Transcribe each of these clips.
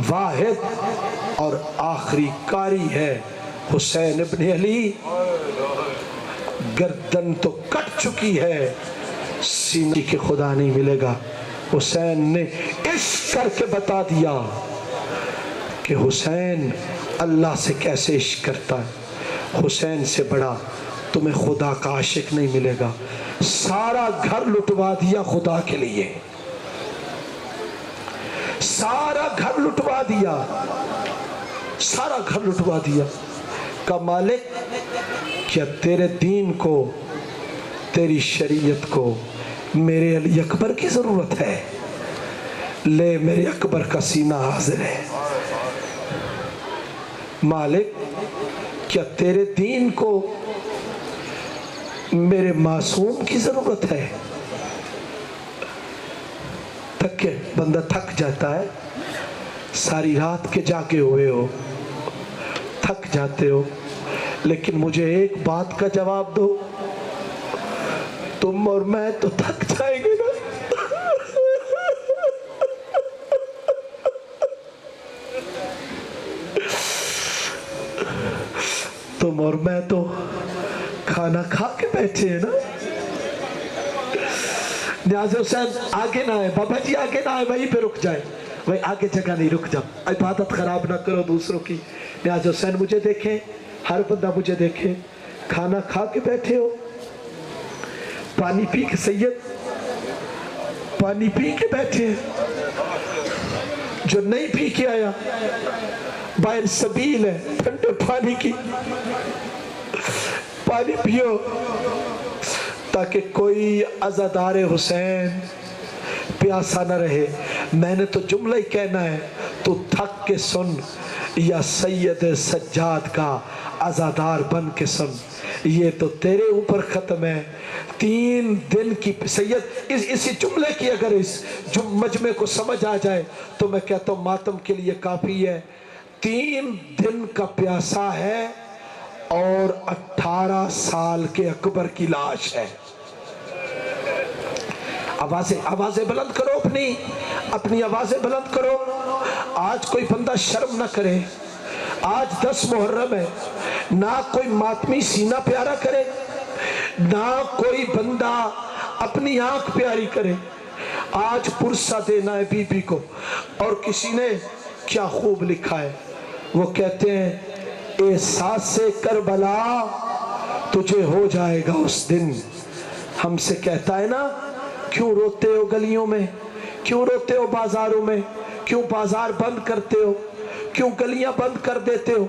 واحد اور آخری قاری ہے حسین ابن علی۔ گردن تو کٹ چکی ہے، سینے کے خدا نہیں ملے گا۔ حسین نے عشق کر کے بتا دیا کہ حسین اللہ سے کیسے عشق کرتا ہے۔ حسین سے بڑا تمہیں خدا کا عاشق نہیں ملے گا۔ سارا گھر لٹوا دیا خدا کے لیے، سارا گھر لٹوا دیا، سارا گھر لٹوا دیا۔ کہ مالک کیا تیرے دین کو، تیری شریعت کو میرے علی اکبر کی ضرورت ہے؟ لے میرے اکبر کا سینہ حاضر ہے۔ مالک کیا تیرے دین کو میرے معصوم کی ضرورت ہے؟ تھکے بندہ تھک جاتا ہے، ساری رات کے جاگے ہوئے ہو، تھک جاتے ہو، لیکن مجھے ایک بات کا جواب دو، تم اور میں تو تھک جائیں گے نا۔ تم اور میں تو کھانا کھا کے بیٹھے ہیں نا۔ نیاز حسین آگے نہ آئے، بابا جی آگے نہ آئے، وہیں پہ رک جائے، وہیں آگے جگہ نہیں، رک جاؤ، عبادت خراب نہ کرو دوسروں کی۔ نیاز حسین مجھے دیکھیں، ہر بندہ مجھے دیکھے، کھانا کھا کے بیٹھے ہو، پانی پی کے، سید پانی پی کے بیٹھے ہیں، جو نہیں پی کے آیا باہر سبیل ہے ٹھنڈے پانی کی، پانی پیو تاکہ کوئی عزادار حسین پیاسا نہ رہے۔ میں نے تو جملہ ہی کہنا ہے، تو تھک کے سن یا سید سجاد کا عزادار بن کے سن، یہ تو تیرے اوپر ختم ہے۔ 3 دن کی سید اسی جملے کی اگر اس مجمع کو سمجھ آ جائے تو میں کہتا ہوں ماتم کے لیے کافی ہے۔ 3 دن کا پیاسا ہے اور 18 سال کے اکبر کی لاش ہے۔ آوازیں بلند کرو، اپنی آوازیں بلند کرو۔ آج کوئی بندہ شرم نہ کرے، آج 10 محرم ہے، نہ کوئی ماتمی سینہ پیارا کرے، نہ کوئی بندہ اپنی آنکھ پیاری کرے۔ آج پرسہ دینا ہے بی بی کو، اور کسی نے کیا خوب لکھا ہے، وہ کہتے ہیں احساس کربلا تجھے ہو جائے گا اس دن۔ ہم سے کہتا ہے نا، کیوں روتے ہو گلیوں میں، کیوں روتے ہو بازاروں میں، کیوں بازار بند کرتے ہو، کیوں گلیاں بند کر دیتے ہو؟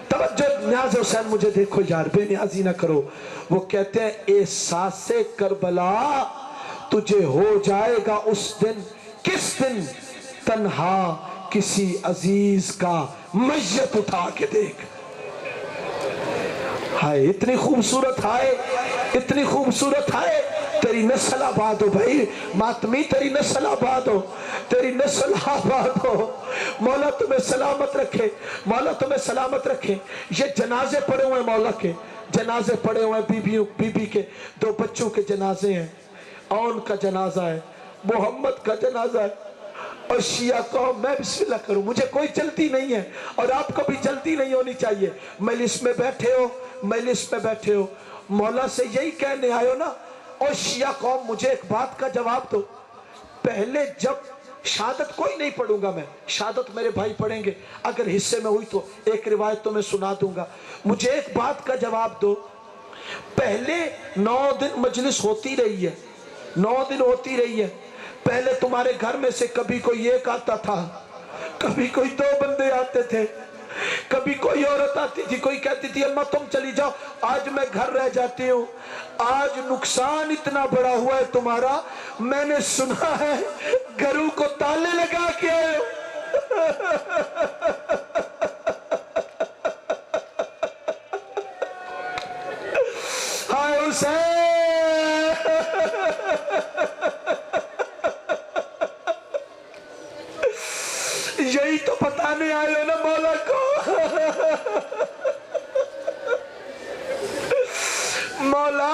توجہ نیاز حسین مجھے دیکھو یار، بے نیازی نہ کرو۔ وہ کہتے ہیں احساس کربلا تجھے ہو جائے گا اس دن۔ کس دن؟ تنہا کسی عزیز کا میت اٹھا کے دیکھ۔ ہائے اتنی خوبصورت، ہائے اتنی خوبصورت، ہائے تیری نسل آباد ہو بھائی ماتمی، تیری نسل آباد ہو، تیری نسل آباد ہو۔ مولا تمہیں سلامت رکھے، مولا تمہیں سلامت رکھے۔ یہ جنازے پڑے ہوئے ہیں، مولا کے جنازے پڑے ہوئے ہیں، بی بی کے 2 بچوں کے جنازے ہیں، اون کا جنازہ ہے، محمد کا جنازہ ہے۔ اور شیعہ قوم، میں بسم اللہ کروں، مجھے کوئی جلدی نہیں ہے اور آپ کو بھی جلدی نہیں ہونی چاہیے۔ مجلس میں بیٹھے ہو، مجلس میں بیٹھے ہو، مولا سے یہی کہنے آئے ہو نا۔ اور شیعہ قوم مجھے ایک بات کا جواب دو، پہلے جب شہادت کوئی نہیں پڑھوں گا میں، شہادت میرے بھائی پڑھیں گے، اگر حصے میں ہوئی تو ایک روایت تو میں سنا دوں گا۔ مجھے ایک بات کا جواب دو، پہلے 9 دن مجلس ہوتی رہی ہے، 9 دن ہوتی رہی ہے، پہلے تمہارے گھر میں سے کبھی کوئی ایک آتا تھا، کبھی کوئی 2 بندے آتے تھے، کبھی کوئی عورت آتی تھی، کوئی کہتی تھی اماں تم چلی جاؤ، آج میں گھر رہ جاتی ہوں۔ آج نقصان اتنا بڑا ہوا ہے تمہارا، میں نے سنا ہے گھروں کو تالے لگا کے آئے ہو۔ ہائے حسین، یہی تو بتانے آئے ہو نا مولا کو۔ مولا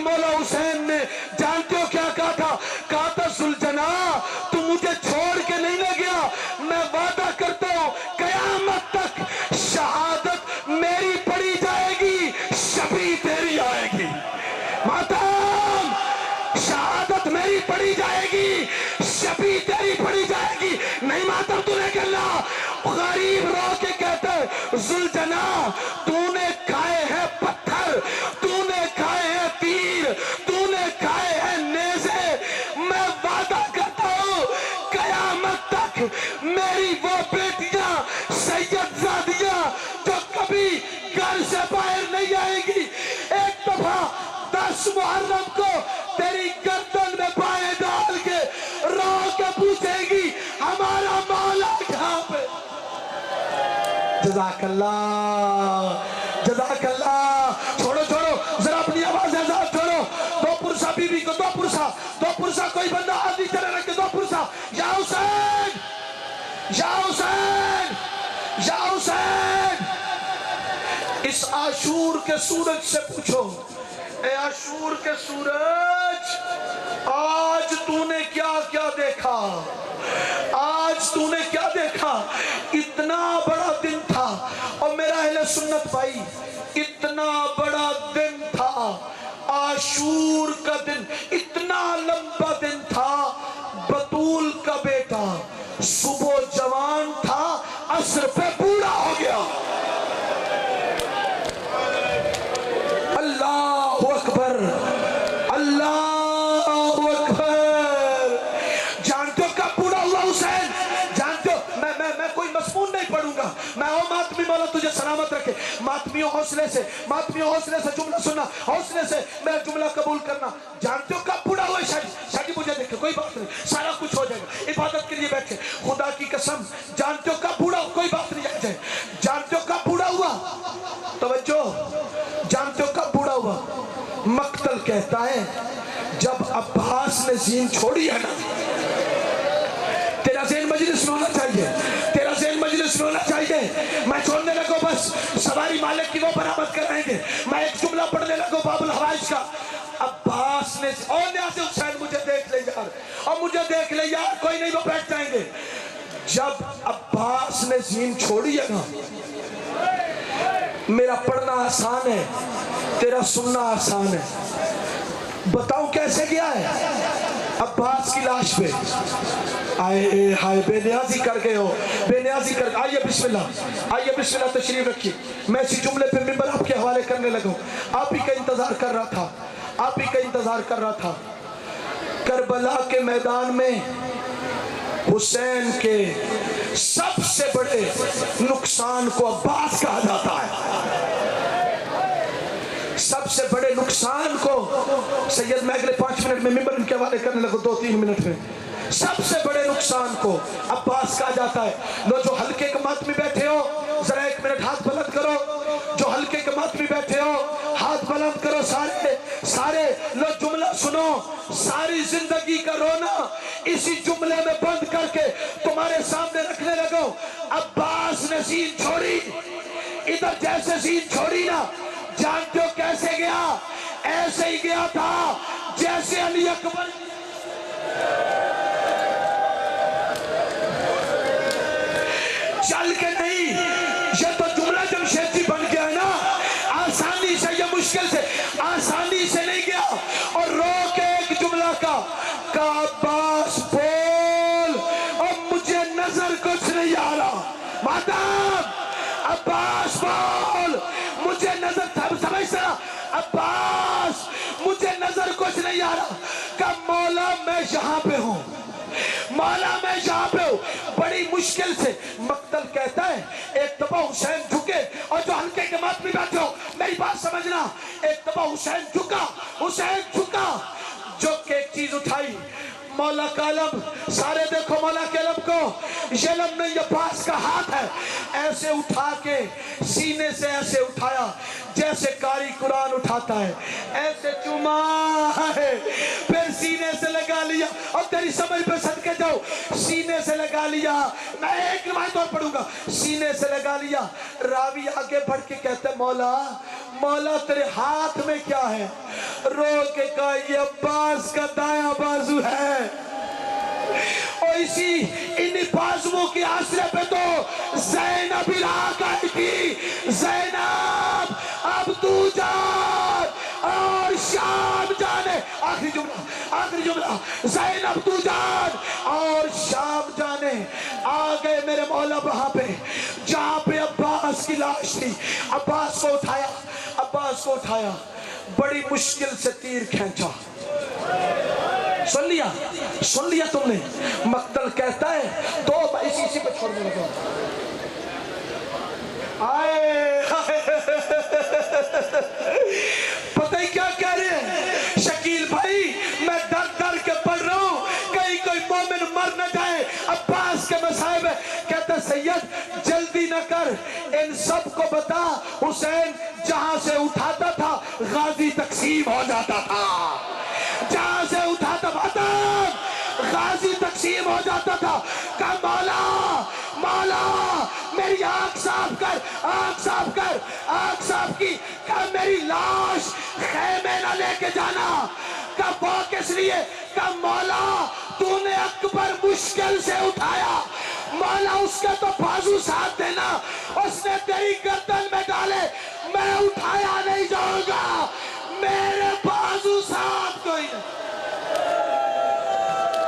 مولا حسین نے جانتے ہو کیا کہا تھا؟ کہا تھا ذوالجنا تو مجھے چھوڑ کے نہیں لے گیا، میں وعدہ کرتا ہوں قیامت تک شہادت میری پڑھی جائے گی، شفیع تیری آئے گی۔ ماتم شہادت میری پڑھی جائے گی، شفیع تیری پڑھی جائے گی۔ نہیں ماتم تو نے کرنا۔ غریب رو کے کہتا ہے ذوالجنا تو نے کھائے ہیں پتھر، تو نے کھائے ہیں تیر، تو نے کھائے ہیں نیزے، میں وعدہ کرتا ہوں قیامت تک میری وہ بیٹیاں سید زادیاں جو کبھی گھر سے باہر نہیں آئے گی، ایک دفعہ 10 محرم کو تیری گردن میں پائے ڈال کے رو کے پوچھے گی ہمارا مولا کہاں پہ۔ جزاک اللہ، جزاک اللہ۔ چھوڑو چھوڑو ذرا اپنی آواز آزاد چھوڑو۔ دو پرسا بی بی کو، دو پرسا کوئی بندہ آدھی چلے رکھے، دو پرسا یا حسین، یا حسین، یا حسین۔ اس عاشور کے سورج سے پوچھو، اے عاشور کے سورج آج تو نے کیا کیا دیکھا؟ آج تو نے کیا دیکھا؟ اتنا بڑا دن تھا، اور میرا اہل سنت بھائی اتنا بڑا دن تھا، عاشور کا دن اتنا لمبا دن تھا۔ بطول کا بیٹا صبح جوان تھا، عصر پہ بوڑھا ہو گیا۔ اللہ اکبر، اللہ اکبر۔ جانتے ہو کب بوڑھا ہوا حسین؟ جانتے ہو میں کوئی مضمون نہیں پڑھوں گا، میں او ماتمی مولا تجھے سلامت رکھے۔ ماتمیوں حوصلے سے جملہ سننا، حوصلے سے میرا جملہ قبول کرنا۔ جانتے ہو کب بوڑھا ہوا شادی مجھے دیکھے کوئی بات نہیں، سارا کچھ ہو جائے گا، عبادت کے لیے بیٹھے، خدا کی قسم۔ جانتے ہو کب بوڑھا ہوا؟ کوئی بات نہیں آ جائے۔ جانتے ہو کب بوڑھا ہوا؟ توجہ، جانتے ہو کب بوڑھا ہوا؟ مقتل کہتا ہے جب عباس نے زین چھوڑی ہے نا۔ تیرا ذہن مجلس میں ہونا چاہیے، تیرا ذہن مجلس میں ہونا چاہیے۔ میں چھوڑنے لگو بس سواری مالک کی وہ برآمد کرائیں گے، میں ایک جملہ پڑھنے لگو باب الحوائج کا۔ عباس نے اور نیاز حسین مجھے دیکھ لے یار، اور مجھے دیکھ لے یار، کوئی نہیں وہ بیٹھ جائیں گے۔ جب عباس نے زین چھوڑی ہے نا، میرا پڑھنا آسان ہے، تیرا سننا آسان ہے۔ بتاؤں کیسے گیا ہے؟ عباس کی لاش پہ آئے ہائے بے نیازی کر گئے ہو، بے نیازی کر گئے۔ آئیے بسم اللہ، آئیے بسم اللہ تشریف رکھیے۔ میں اسی جملے پہ ممبر آپ کے حوالے کرنے لگا ہوں۔ آپ ہی کا انتظار کر رہا تھا، آپ ہی کا انتظار کر رہا تھا۔ کربلا کے میدان میں حسین کے سب سے بڑے نقصان کو عباس کہا جاتا ہے۔ سب سے بڑے نقصان کو سید میں اگلے 5 منٹ میں ممبر ان کے حوالے کرنے لگو، 2-3 منٹ میں۔ سب سے بڑے نقصان کو عباس کہا جاتا ہے۔ لو جو ہلکے کمات میں بیٹھے ہو ذرا 1 منٹ ہاتھ بلند کرو، جو ہلکے کمات میں بیٹھے ہو ہاتھ بلند کرو سارے لو جملہ سنو۔ ساری زندگی کا رونا اسی جملے میں بند کر کے تمہارے سامنے رکھنے لگو۔ عباس نے زین چھوڑی، ادھر جیسے زین چھوڑی نا، جانتے ہو کیسے گیا؟ ایسے ہی گیا تھا جیسے علی اکبر چل کے نہیں۔ یہ تو جملہ جمشیدی بن گیا ہے نا، آسانی سے، یہ مشکل سے آسانی سے نہیں گیا۔ اور رو کے ایک جملہ کا عباس بول، اور مجھے نظر کچھ نہیں آ رہا۔ مادام عباس بول، مجھے نظر سمجھتا، عباس مجھے نظر کچھ نہیں آ رہا۔ کہ مولا میں یہاں پہ ہوں، مولا میں یہاں پہ ہوں۔ بڑی مشکل سے مقتل کہتا ہے ایک دفعہ حسین جھکے، اور جو ہلکے کے مات میں بیٹھے ہو میری بات سمجھنا، ایک دفعہ حسین جھکا جو کہ ایک چیز اٹھائی، مولا کا علم۔ سارے دیکھو مولا کے علم کو، یہ علم نہیں یہ عباس کا ہاتھ ہے۔ ایسے اٹھا کے سینے سے ایسے اٹھایا جیسے قاری قرآن اٹھاتا ہے، ایسے چوما ہے، پھر سینے سے لگا لیا۔ اور تیری سمجھ پہ صدقے جاؤ، سینے سے لگا لیا۔ میں ایک روایت اور پڑھوں گا، سینے سے لگا لیا۔ راوی آگے بڑھ کے کہتے ہیں مولا مولا تیرے ہاتھ میں کیا ہے؟ رو کے کہا یہ عباس کا دایاں بازو ہے، اور اسی انہی بازووں کے آسرے پہ تو زینب عراق آئی تھی۔ زینب اب تو جان اور شام جانے، آخری جملہ، زینب تو جان اور شام جانے۔ آ گئے میرے مولا وہاں پہ جہاں پہ عباس کی لاش تھی۔ عباس کو اٹھایا، بڑی مشکل سے تیر کھینچا۔ سن لیا تم نے؟ مقتل کہتا ہے تو اسی پہ چھوڑنے لگا۔ پتہ ہی کیا کہہ رہے ہیں شکیل بھائی؟ میں در کے پڑھ رہا ہوں کہیں کوئی مومن مر نہ جائے۔ عباس کے مصائب ہے، کہتا سید جلدی نہ کر، ان سب کو بتا حسین جہاں سے اٹھاتا تھا غازی تقسیم ہو جاتا تھا، جہاں سے اٹھاتا غازی تقسیم ہو جاتا تھا۔ کہا مولا میری آنکھ صاف کی۔ کہا میری لاش خیمے نہ لے کے جانا۔ کہا وہ کس لیے؟ کہا مولا تو نے اکبر مشکل سے اٹھایا، مولا اس کے تو بازو ساتھ دینا، اس نے تیری گردن میں ڈالے، میں اٹھایا نہیں جاؤں گا۔ میرے